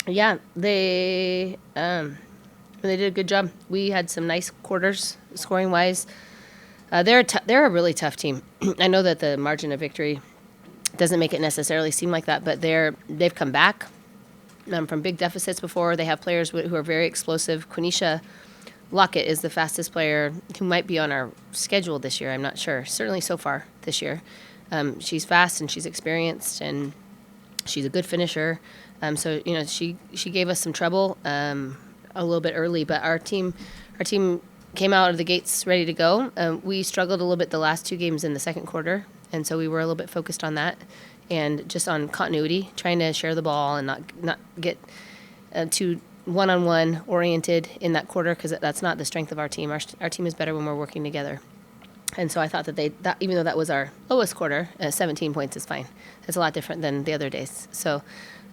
Yeah, they did a good job. We had some nice quarters scoring wise. They're a really tough team. I know that the margin of victory doesn't make it necessarily seem like that, but they've come back from big deficits before. They have players who are very explosive. Quenisha Lockett is the fastest player who might be on our schedule this year. I'm not sure. Certainly so far this year. She's fast and she's experienced and she's a good finisher. So she gave us some trouble a little bit early, but our team came out of the gates ready to go. We struggled a little bit the last two games in the second quarter, and so we were a little bit focused on that and just on continuity, trying to share the ball and not get too one-on-one oriented in that quarter because that's not the strength of our team. Our team is better when we're working together. And so I thought that even though that was our lowest quarter, 17 points is fine. It's a lot different than the other days. So,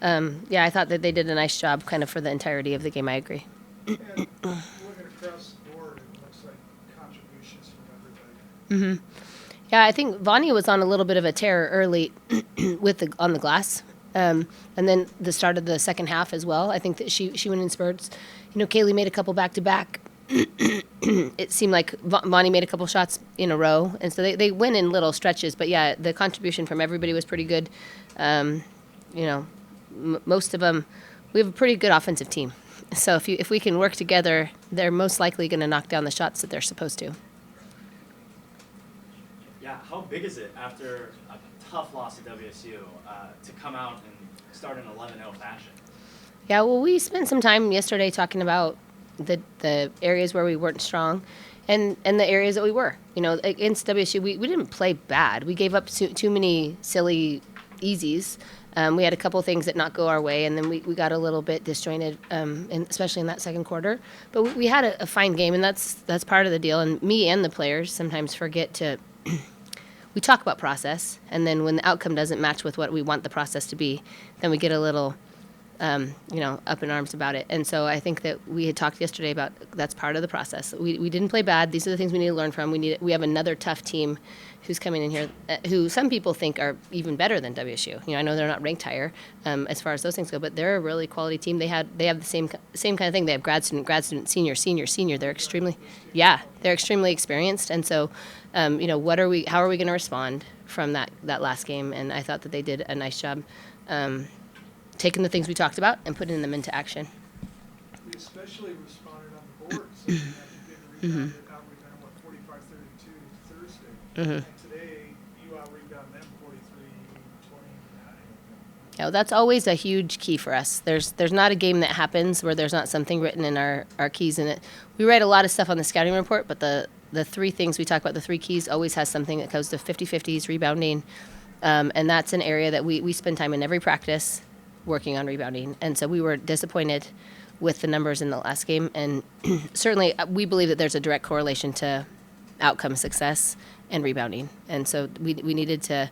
I thought that they did a nice job kind of for the entirety of the game. I agree. And looking across the board, it looks like contributions from everybody. Yeah, I think Vani was on a little bit of a tear early on the glass. And then the start of the second half as well. I think that she went in spurts. Kaylee made a couple back-to-back. It seemed like Vani made a couple shots in a row, and so they win in little stretches. But yeah, the contribution from everybody was pretty good. Most of them, we have a pretty good offensive team. So if we can work together, they're most likely going to knock down the shots that they're supposed to. Yeah, how big is it after a tough loss to WSU to come out and start in 11-0 fashion? Yeah, well, we spent some time yesterday talking about the areas where we weren't strong and the areas that we were. Against WSU, we didn't play bad. We gave up too many silly easies. We had a couple things that not go our way, and then we got a little bit disjointed, especially in that second quarter. But we had a fine game, and that's part of the deal. And me and the players sometimes forget to we talk about process, and then when the outcome doesn't match with what we want the process to be, then we get a little up in arms about it. And so I think that we had talked yesterday about that's part of the process. We didn't play bad. These are the things we need to learn from. We have another tough team who's coming in here who some people think are even better than WSU. I know they're not ranked higher as far as those things go, but they're a really quality team. They have the same kind of thing. They have grad student, senior. They're extremely experienced. And so how are we going to respond from that last game? And I thought that they did a nice job taking the things we talked about and putting them into action. We especially responded on the board, so we had to get a rebound, out-rebound, 45-32 Thursday. And today, you out-rebound them 43-29. Yeah, well, that's always a huge key for us. There's not a game that happens where there's not something written in our keys in it. We write a lot of stuff on the scouting report, but the three things we talk about, the three keys, always has something that goes to 50-50s, rebounding, and that's an area that we spend time in every practice working on rebounding. And so we were disappointed with the numbers in the last game. And certainly we believe that there's a direct correlation to outcome success and rebounding. And so we needed to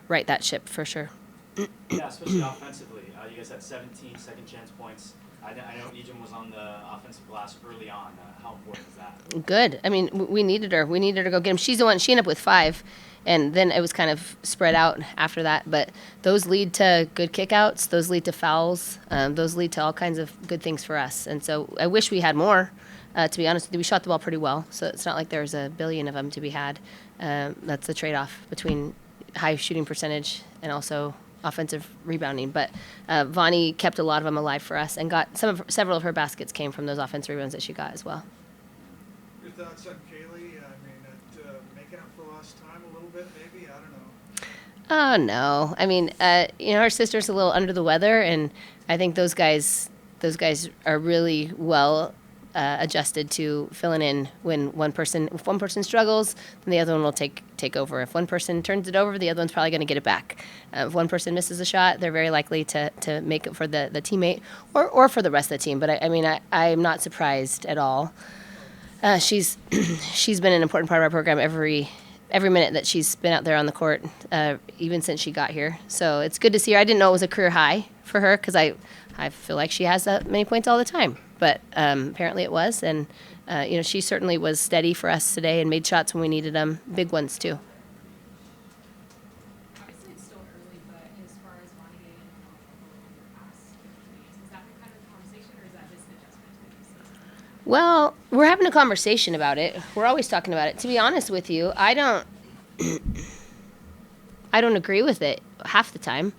right that ship for sure. Yeah, especially offensively. You guys had 17 second chance points. I know Ejim was on the offensive glass early on. How important is that? Good. I mean, we needed her. We needed her to go get him. She's the one. She ended up with 5. And then it was kind of spread out after that. But those lead to good kickouts. Those lead to fouls. Those lead to all kinds of good things for us. And so I wish we had more, to be honest with you. We shot the ball pretty well. So it's not like there's a billion of them to be had. That's the trade-off between high shooting percentage and also offensive rebounding. But Vani kept a lot of them alive for us and got several of her baskets came from those offensive rebounds that she got as well. Your thoughts on Kaylee? Making up for lost time a little bit, maybe? I don't know. Oh, no. I mean, her sister's a little under the weather, and I think those guys are really well adjusted to filling in when if one person struggles, then the other one will take over. If one person turns it over, the other one's probably going to get it back. If one person misses a shot, they're very likely to make it for the teammate or for the rest of the team. But I'm not surprised at all. She's been an important part of our program every minute that she's been out there on the court, even since she got here. So it's good to see her. I didn't know it was a career high for her because I feel like she has that many points all the time. But apparently it was. And, she certainly was steady for us today and made shots when we needed them, big ones too. Obviously it's still early, but as far as Bonnie getting involved in the past 2 games, is that the kind of Well, we're having a conversation about it. We're always talking about it. To be honest with you, I don't agree with it half the time.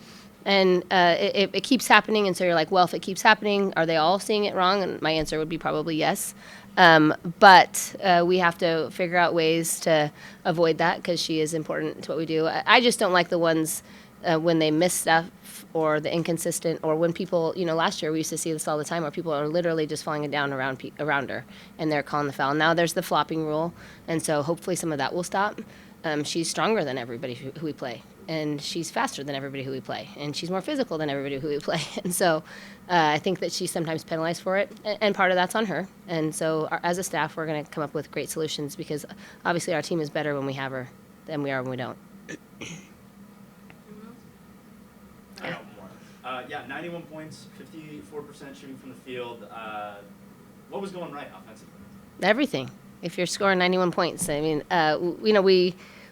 And it keeps happening. And so you're like, well, if it keeps happening, are they all seeing it wrong? And my answer would be probably yes. But we have to figure out ways to avoid that because she is important to what we do. I just don't like the ones when they miss stuff or the inconsistent or when people, last year we used to see this all the time where people are literally just falling down around her and they're calling the foul. Now there's the flopping rule. And so hopefully some of that will stop. She's stronger than everybody who we play, and she's faster than everybody who we play, and she's more physical than everybody who we play. And so I think that she's sometimes penalized for it, and part of that's on her. And so as a staff, we're going to come up with great solutions because obviously our team is better when we have her than we are when we don't. I got more. 91 points, 54% shooting from the field. What was going right offensively? Everything. If you're scoring 91 points, I mean,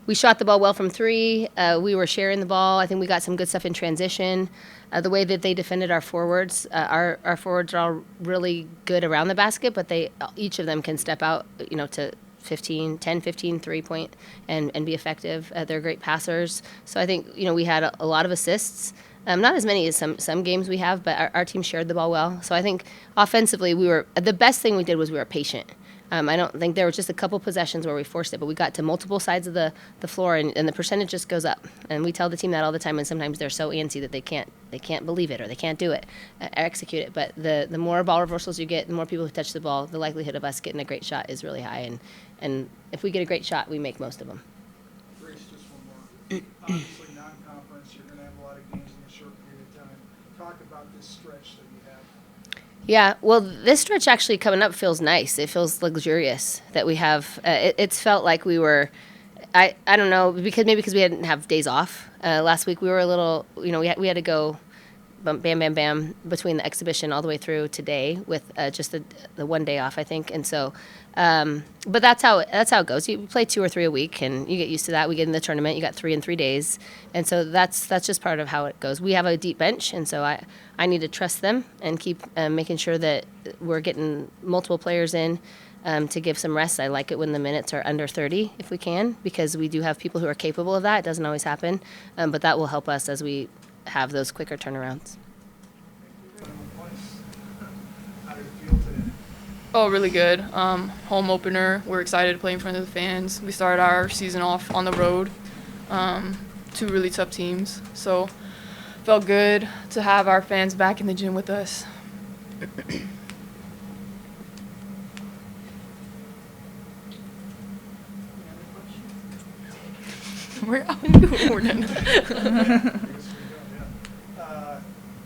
we shot the ball well from three. We were sharing the ball. I think we got some good stuff in transition. The way that they defended our forwards, our forwards are all really good around the basket, but each of them can step out, to 10, 15, 3-point and be effective. They're great passers. So I think, we had a lot of assists. Not as many as some games we have, but our team shared the ball well. So I think offensively, the best thing we did was we were patient. I don't think there were just a couple possessions where we forced it, but we got to multiple sides of the floor, and the percentage just goes up. And we tell the team that all the time, and sometimes they're so antsy that they can't believe it or they can't do it, execute it. But the more ball reversals you get, the more people who touch the ball, the likelihood of us getting a great shot is really high. And if we get a great shot, we make most of them. Grace, just one more. Obviously, non-conference, you're going to have a lot of games in a short period of time. Talk about this stretch that you have. Yeah, well, this stretch actually coming up feels nice. It feels luxurious that we have. It's felt like we were, I don't know, because we didn't have days off. Last week we were a little, we had to go bam, bam, bam between the exhibition all the way through today with just the one day off, I think. And so, but that's how it goes. You play 2 or 3 a week, and you get used to that. We get in the tournament, you got 3 in 3 days, and so that's just part of how it goes. We have a deep bench, and so I need to trust them and keep making sure that we're getting multiple players in to give some rest. I like it when the minutes are under 30 if we can, because we do have people who are capable of that. It doesn't always happen, but that will help us as we have those quicker turnarounds. How did it feel today? Oh, really good. Home opener. We're excited to play in front of the fans. We started our season off on the road. 2 really tough teams. So felt good to have our fans back in the gym with us. We're done.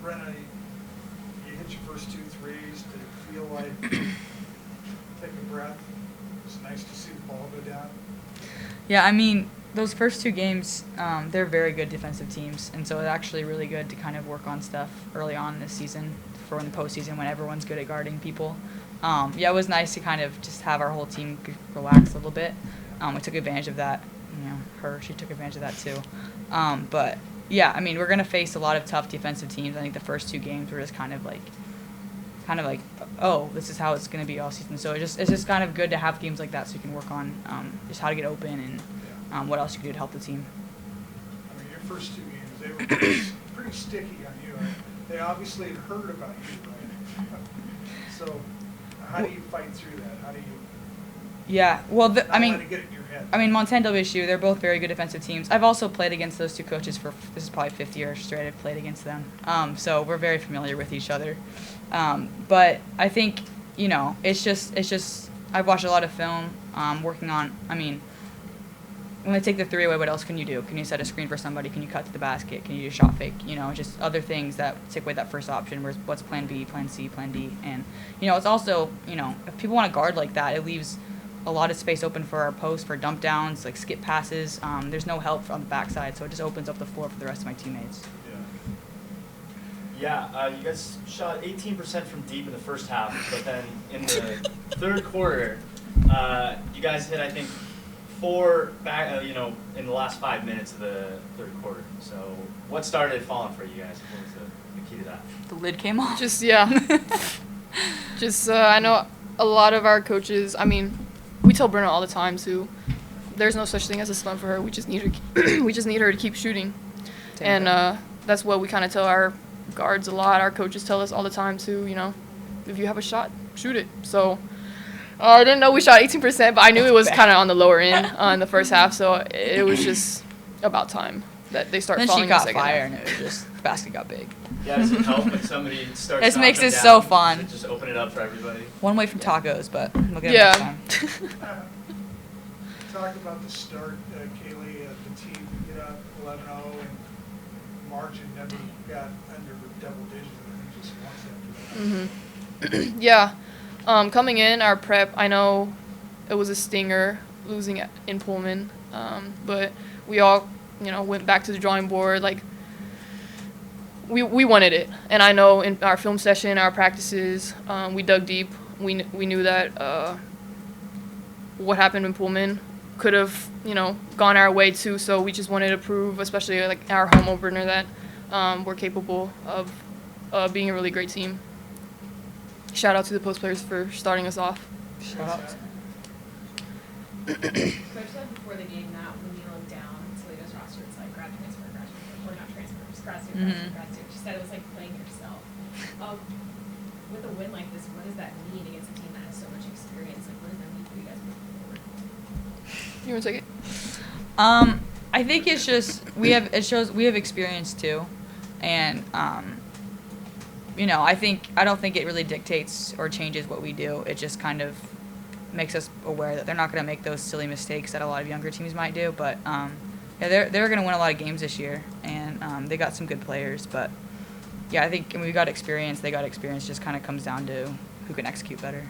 Brenna, you hit your first 2 threes. Did it feel like take a breath? It was nice to see the ball go down. Yeah, I mean, those first 2 games, they're very good defensive teams, and so it's actually really good to kind of work on stuff early on this season for in the postseason when everyone's good at guarding people. It was nice to kind of just have our whole team relax a little bit. We took advantage of that. She took advantage of that too. But yeah, I mean, we're gonna face a lot of tough defensive teams. I think the first 2 games were just kind of like, oh, this is how it's gonna be all season. So it's just kind of good to have games like that so you can work on just how to get open and what else you can do to help the team. I mean, your first 2 games, they were pretty sticky on you. They obviously had heard about you, right? So how do you fight through that? How do you? Yeah, well, Let it get in your head. I mean, Montana WSU, they're both very good defensive teams. I've also played against those 2 coaches this is probably 5th year straight I've played against them. So we're very familiar with each other. But I think, it's just I've watched a lot of film, working on, I mean, when they take the 3 away, what else can you do? Can you set a screen for somebody? Can you cut to the basket? Can you do a shot fake? Just other things that take away that first option. What's plan B, plan C, plan D? And, it's also, if people want to guard like that, it leaves a lot of space open for our post, for dump downs, like skip passes. There's no help on the backside, so it just opens up the floor for the rest of my teammates. Yeah, you guys shot 18% from deep in the first half, but then in the third quarter, you guys hit, I think, 4 back, in the last 5 minutes of the third quarter. So what started falling for you guys? What was the key to that? The lid came off. I know a lot of our coaches, I mean, we tell Brenna all the time too. There's no such thing as a stunt for her. We just need her. We just need her to keep shooting, and that's what we kind of tell our guards a lot. Our coaches tell us all the time too. You know, if you have a shot, shoot it. So I didn't know we shot 18%, but I knew it was kind of on the lower end in the first half. So it was just about time that they start Then falling she in got the second fire, half. and it was just basket got big. Yeah, does it help when somebody starts This makes knocking it them so down? fun. Does it just open it up for everybody? One way from tacos, but we'll get it next Yeah. time. Talk about the start, Kaylee, the team get up 11-0 and margin never got under double digits, I think just once after that. Yeah. Coming in, our prep, I know it was a stinger losing in Pullman, but we all, went back to the drawing board. Like, we wanted it. And I know in our film session, our practices, we dug deep. We knew that what happened in Pullman could have, gone our way too. So we just wanted to prove, especially like our home opener, that we're capable of being a really great team. Shout out to the post players for starting us off. Shout out. Coach said before the game that when you look down Toledo's roster, it's like grad transfer, or not transfer, just grad student, grad student. She said it was like playing yourself. With a win like this, what does that mean against a team that has so much experience? Like, what does that mean for you guys moving forward? You want to take it? I think it's just it shows we have experience too, and I don't think it really dictates or changes what we do. It just kind of makes us aware that they're not going to make those silly mistakes that a lot of younger teams might do. But they're going to win a lot of games this year, and they got some good players. But yeah, I think we got experience. They got experience. Just kind of comes down to who can execute better.